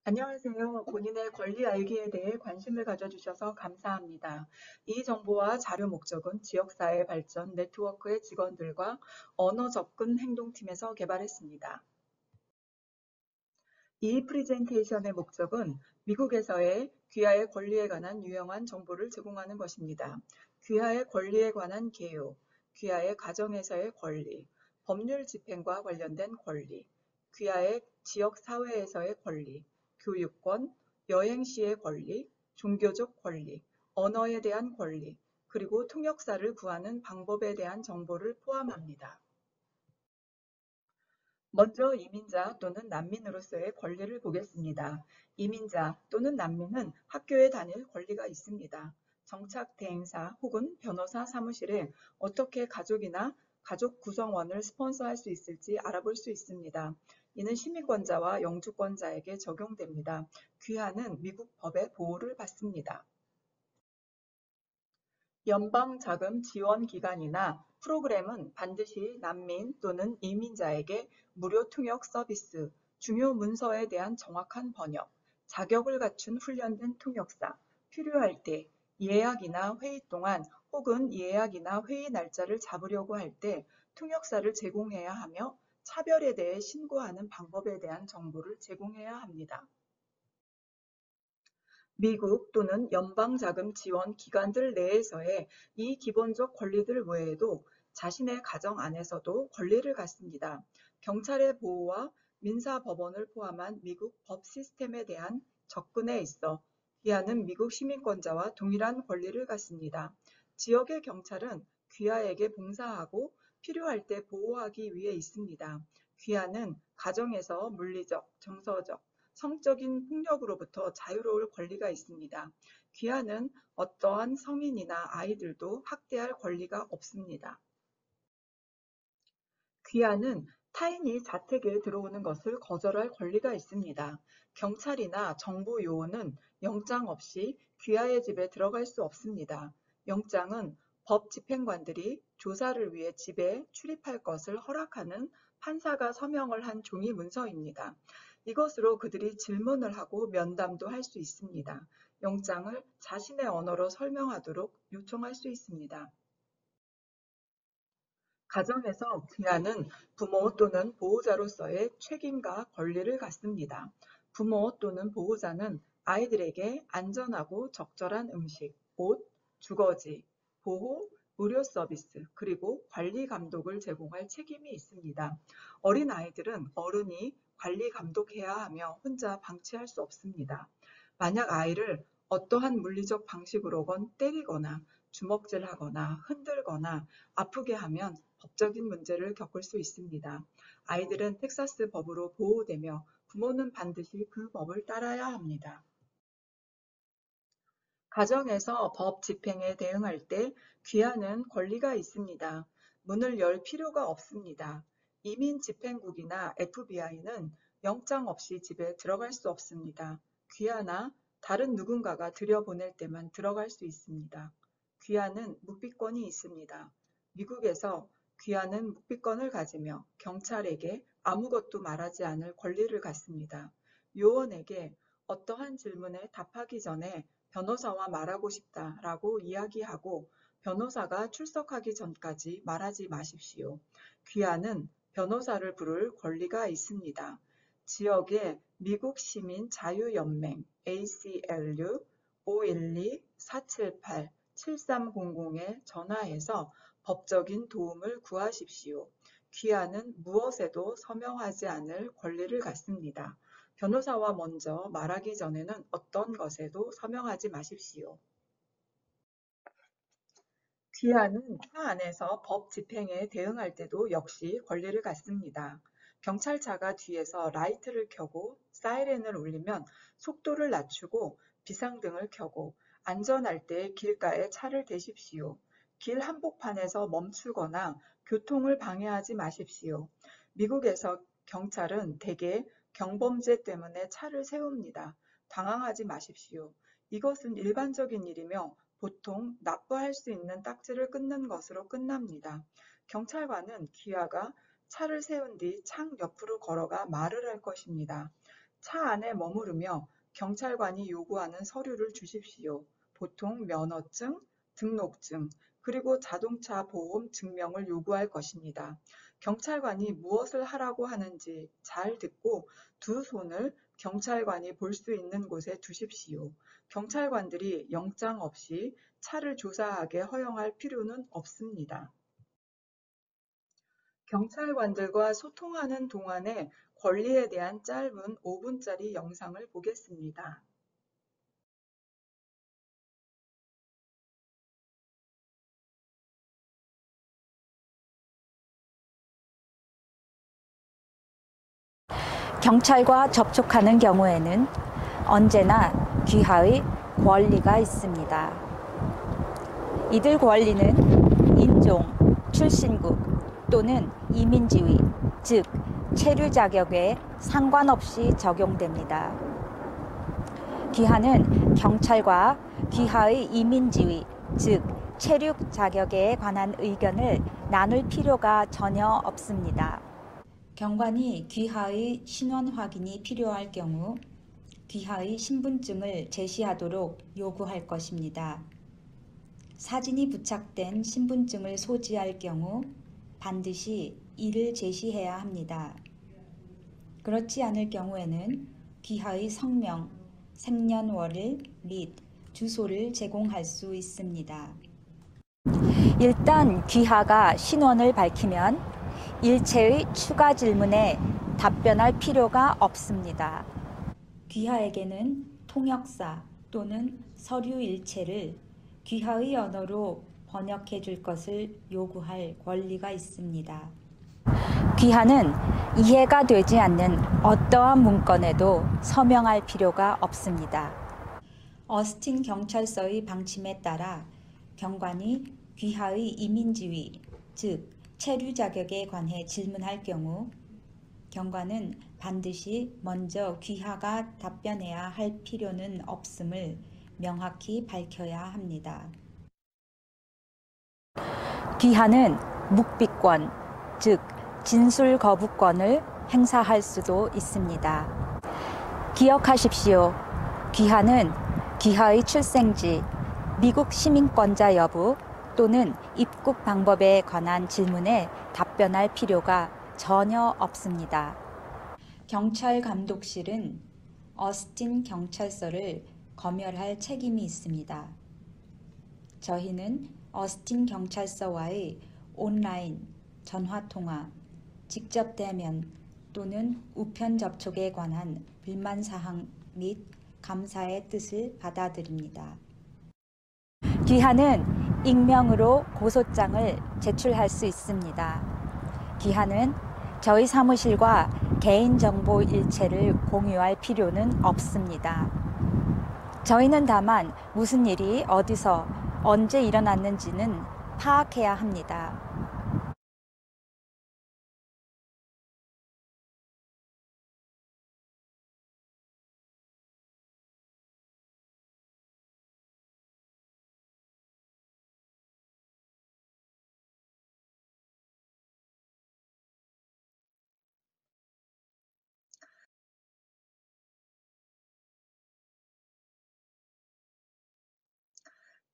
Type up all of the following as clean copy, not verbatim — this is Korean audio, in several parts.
안녕하세요. 본인의 권리 알기에 대해 관심을 가져주셔서 감사합니다. 이 정보와 자료 목적은 지역사회 발전 네트워크의 직원들과 언어 접근 행동팀에서 개발했습니다. 이 프리젠테이션의 목적은 미국에서의 귀하의 권리에 관한 유용한 정보를 제공하는 것입니다. 귀하의 권리에 관한 개요, 귀하의 가정에서의 권리, 법률 집행과 관련된 권리, 귀하의 지역 사회에서의 권리, 교육권, 여행 시의 권리, 종교적 권리, 언어에 대한 권리, 그리고 통역사를 구하는 방법에 대한 정보를 포함합니다. 먼저 이민자 또는 난민으로서의 권리를 보겠습니다. 이민자 또는 난민은 학교에 다닐 권리가 있습니다. 정착 대행사 혹은 변호사 사무실에 어떻게 가족이나 가족 구성원을 스폰서할 수 있을지 알아볼 수 있습니다. 이는 시민권자와 영주권자에게 적용됩니다. 귀하는 미국 법의 보호를 받습니다. 연방 자금 지원 기관이나 프로그램은 반드시 난민 또는 이민자에게 무료 통역 서비스, 중요 문서에 대한 정확한 번역, 자격을 갖춘 훈련된 통역사, 필요할 때 예약이나 회의 동안 혹은 예약이나 회의 날짜를 잡으려고 할 때 통역사를 제공해야 하며 차별에 대해 신고하는 방법에 대한 정보를 제공해야 합니다. 미국 또는 연방자금 지원 기관들 내에서의 이 기본적 권리들 외에도 자신의 가정 안에서도 권리를 갖습니다. 경찰의 보호와 민사법원을 포함한 미국 법 시스템에 대한 접근에 있어 귀하는 미국 시민권자와 동일한 권리를 갖습니다. 지역의 경찰은 귀하에게 봉사하고 필요할 때 보호하기 위해 있습니다. 귀하는 가정에서 물리적, 정서적, 성적인 폭력으로부터 자유로울 권리가 있습니다. 귀하는 어떠한 성인이나 아이들도 학대할 권리가 없습니다. 귀하는 타인이 자택에 들어오는 것을 거절할 권리가 있습니다. 경찰이나 정부 요원은 영장 없이 귀하의 집에 들어갈 수 없습니다. 영장은 법 집행관들이 조사를 위해 집에 출입할 것을 허락하는 판사가 서명을 한 종이 문서입니다. 이것으로 그들이 질문을 하고 면담도 할 수 있습니다. 영장을 자신의 언어로 설명하도록 요청할 수 있습니다. 가정에서 귀하는 부모 또는 보호자로서의 책임과 권리를 갖습니다. 부모 또는 보호자는 아이들에게 안전하고 적절한 음식, 옷, 주거지, 보호, 의료 서비스, 그리고 관리 감독을 제공할 책임이 있습니다. 어린 아이들은 어른이 관리 감독해야 하며 혼자 방치할 수 없습니다. 만약 아이를 어떠한 물리적 방식으로건 때리거나 주먹질하거나 흔들거나 아프게 하면 법적인 문제를 겪을 수 있습니다. 아이들은 텍사스 법으로 보호되며 부모는 반드시 그 법을 따라야 합니다. 가정에서 법 집행에 대응할 때 귀하는 권리가 있습니다. 문을 열 필요가 없습니다. 이민 집행국이나 FBI는 영장 없이 집에 들어갈 수 없습니다. 귀하나 다른 누군가가 들여보낼 때만 들어갈 수 있습니다. 귀하는 묵비권이 있습니다. 미국에서 귀하는 묵비권을 가지며 경찰에게 아무것도 말하지 않을 권리를 갖습니다. 요원에게 어떠한 질문에 답하기 전에 변호사와 말하고 싶다라고 이야기하고 변호사가 출석하기 전까지 말하지 마십시오. 귀하는 변호사를 부를 권리가 있습니다. 지역의 미국 시민 자유연맹 ACLU 512-478-7300에 전화해서 법적인 도움을 구하십시오. 귀하는 무엇에도 서명하지 않을 권리를 갖습니다. 변호사와 먼저 말하기 전에는 어떤 것에도 서명하지 마십시오. 귀하는 차 안에서 법 집행에 대응할 때도 역시 권리를 갖습니다. 경찰차가 뒤에서 라이트를 켜고 사이렌을 울리면 속도를 낮추고 비상등을 켜고 안전할 때 길가에 차를 대십시오. 길 한복판에서 멈추거나 교통을 방해하지 마십시오. 미국에서 경찰은 대개 경범죄 때문에 차를 세웁니다. 당황하지 마십시오. 이것은 일반적인 일이며 보통 납부할 수 있는 딱지를 끊는 것으로 끝납니다. 경찰관은 귀하가 차를 세운 뒤 창 옆으로 걸어가 말을 할 것입니다. 차 안에 머무르며 경찰관이 요구하는 서류를 주십시오. 보통 면허증, 등록증, 그리고 자동차 보험 증명을 요구할 것입니다. 경찰관이 무엇을 하라고 하는지 잘 듣고 두 손을 경찰관이 볼 수 있는 곳에 두십시오. 경찰관들이 영장 없이 차를 조사하게 허용할 필요는 없습니다. 경찰관들과 소통하는 동안에 권리에 대한 짧은 5분짜리 영상을 보겠습니다. 경찰과 접촉하는 경우에는 언제나 귀하의 권리가 있습니다. 이들 권리는 인종, 출신국 또는 이민지위, 즉 체류 자격에 상관없이 적용됩니다. 귀하는 경찰과 귀하의 이민지위, 즉 체류 자격에 관한 의견을 나눌 필요가 전혀 없습니다. 경관이 귀하의 신원 확인이 필요할 경우 귀하의 신분증을 제시하도록 요구할 것입니다. 사진이 부착된 신분증을 소지할 경우 반드시 이를 제시해야 합니다. 그렇지 않을 경우에는 귀하의 성명, 생년월일 및 주소를 제공할 수 있습니다. 일단 귀하가 신원을 밝히면 일체의 추가 질문에 답변할 필요가 없습니다. 귀하에게는 통역사 또는 서류 일체를 귀하의 언어로 번역해 줄 것을 요구할 권리가 있습니다. 귀하는 이해가 되지 않는 어떠한 문건에도 서명할 필요가 없습니다. 어스틴 경찰서의 방침에 따라 경관이 귀하의 이민지위, 즉 체류 자격에 관해 질문할 경우 경관은 반드시 먼저 귀하가 답변해야 할 필요는 없음을 명확히 밝혀야 합니다. 귀하는 묵비권, 즉 진술 거부권을 행사할 수도 있습니다. 기억하십시오. 귀하는 귀하의 출생지, 미국 시민권자 여부 또는 입국 방법에 관한 질문에 답변할 필요가 전혀 없습니다. 경찰 감독실은 어스틴 경찰서를 검열할 책임이 있습니다. 저희는 어스틴 경찰서와의 온라인, 전화통화, 직접 대면 또는 우편 접촉에 관한 불만사항 및 감사의 뜻을 받아들입니다. 귀하는 익명으로 고소장을 제출할 수 있습니다. 귀하는 저희 사무실과 개인정보 일체를 공유할 필요는 없습니다. 저희는 다만 무슨 일이 어디서 언제 일어났는지는 파악해야 합니다.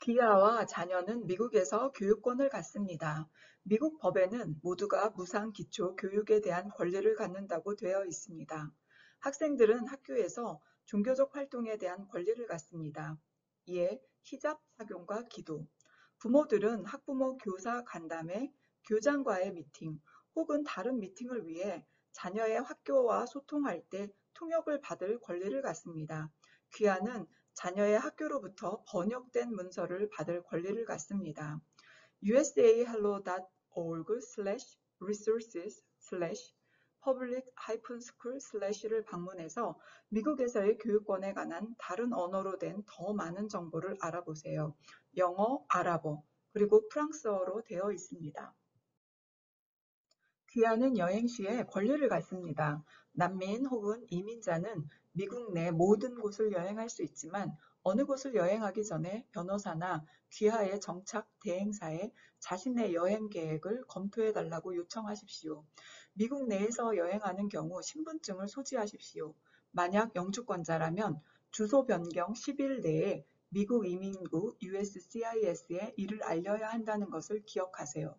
귀하와 자녀는 미국에서 교육권을 갖습니다. 미국 법에는 모두가 무상 기초 교육에 대한 권리를 갖는다고 되어 있습니다. 학생들은 학교에서 종교적 활동에 대한 권리를 갖습니다. 이에 히잡 착용과 기도, 부모들은 학부모 교사 간담회, 교장과의 미팅 혹은 다른 미팅을 위해 자녀의 학교와 소통할 때 통역을 받을 권리를 갖습니다. 귀하는 자녀의 학교로부터 번역된 문서를 받을 권리를 갖습니다. usahello.org/resources/public-school/를 방문해서 미국에서의 교육권에 관한 다른 언어로 된 더 많은 정보를 알아보세요. 영어, 아랍어, 그리고 프랑스어로 되어 있습니다. 귀하는 여행 시에 권리를 갖습니다. 난민 혹은 이민자는 미국 내 모든 곳을 여행할 수 있지만 어느 곳을 여행하기 전에 변호사나 귀하의 정착 대행사에 자신의 여행 계획을 검토해 달라고 요청하십시오. 미국 내에서 여행하는 경우 신분증을 소지하십시오. 만약 영주권자라면 주소 변경 10일 내에 미국 이민국 USCIS에 이를 알려야 한다는 것을 기억하세요.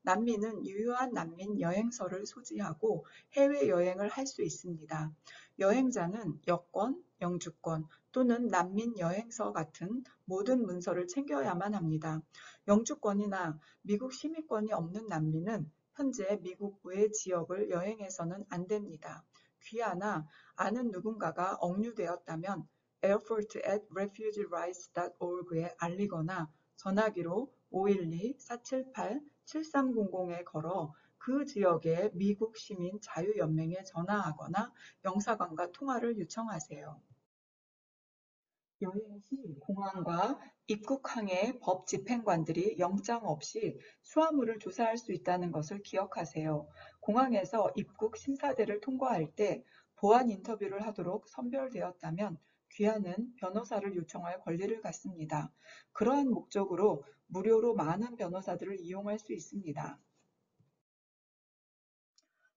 난민은 유효한 난민 여행서를 소지하고 해외여행을 할 수 있습니다. 여행자는 여권, 영주권 또는 난민 여행서 같은 모든 문서를 챙겨야만 합니다. 영주권이나 미국 시민권이 없는 난민은 현재 미국 외 지역을 여행해서는 안 됩니다. 귀하나 아는 누군가가 억류되었다면 airport@refugerights.org에 알리거나 전화기로 512-478-7300에 걸어 그 지역의 미국 시민 자유연맹에 전화하거나 영사관과 통화를 요청하세요. 여행 시 공항과 입국항의 법 집행관들이 영장 없이 수화물을 조사할 수 있다는 것을 기억하세요. 공항에서 입국 심사대를 통과할 때 보안 인터뷰를 하도록 선별되었다면 귀하는 변호사를 요청할 권리를 갖습니다. 그러한 목적으로 무료로 많은 변호사들을 이용할 수 있습니다.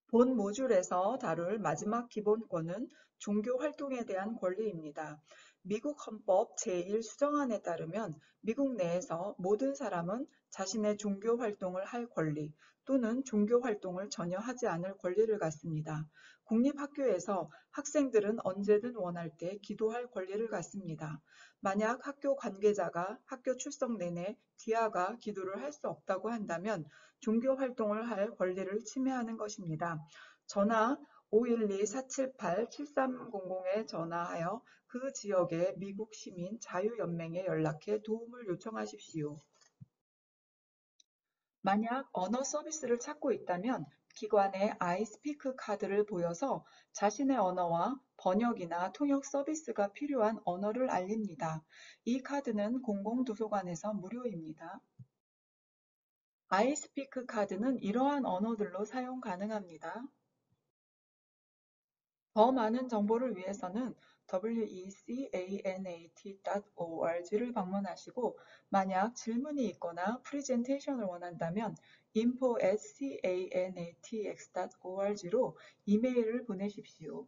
본 모듈에서 다룰 마지막 기본권은 종교 활동에 대한 권리입니다. 미국 헌법 제1 수정안에 따르면 미국 내에서 모든 사람은 자신의 종교 활동을 할 권리 또는 종교 활동을 전혀 하지 않을 권리를 갖습니다. 공립학교에서 학생들은 언제든 원할 때 기도할 권리를 갖습니다. 만약 학교 관계자가 학교 출석 내내 귀하가 기도를 할 수 없다고 한다면 종교 활동을 할 권리를 침해하는 것입니다. 전화 512-478-7300에 전화하여 그 지역의 미국 시민 자유연맹에 연락해 도움을 요청하십시오. 만약 언어 서비스를 찾고 있다면 기관의 iSpeak 카드를 보여서 자신의 언어와 번역이나 통역 서비스가 필요한 언어를 알립니다. 이 카드는 공공도서관에서 무료입니다. iSpeak 카드는 이러한 언어들로 사용 가능합니다. 더 많은 정보를 위해서는 wecanat.org를 방문하시고 만약 질문이 있거나 프레젠테이션을 원한다면 info@canatx.org로 이메일을 보내십시오.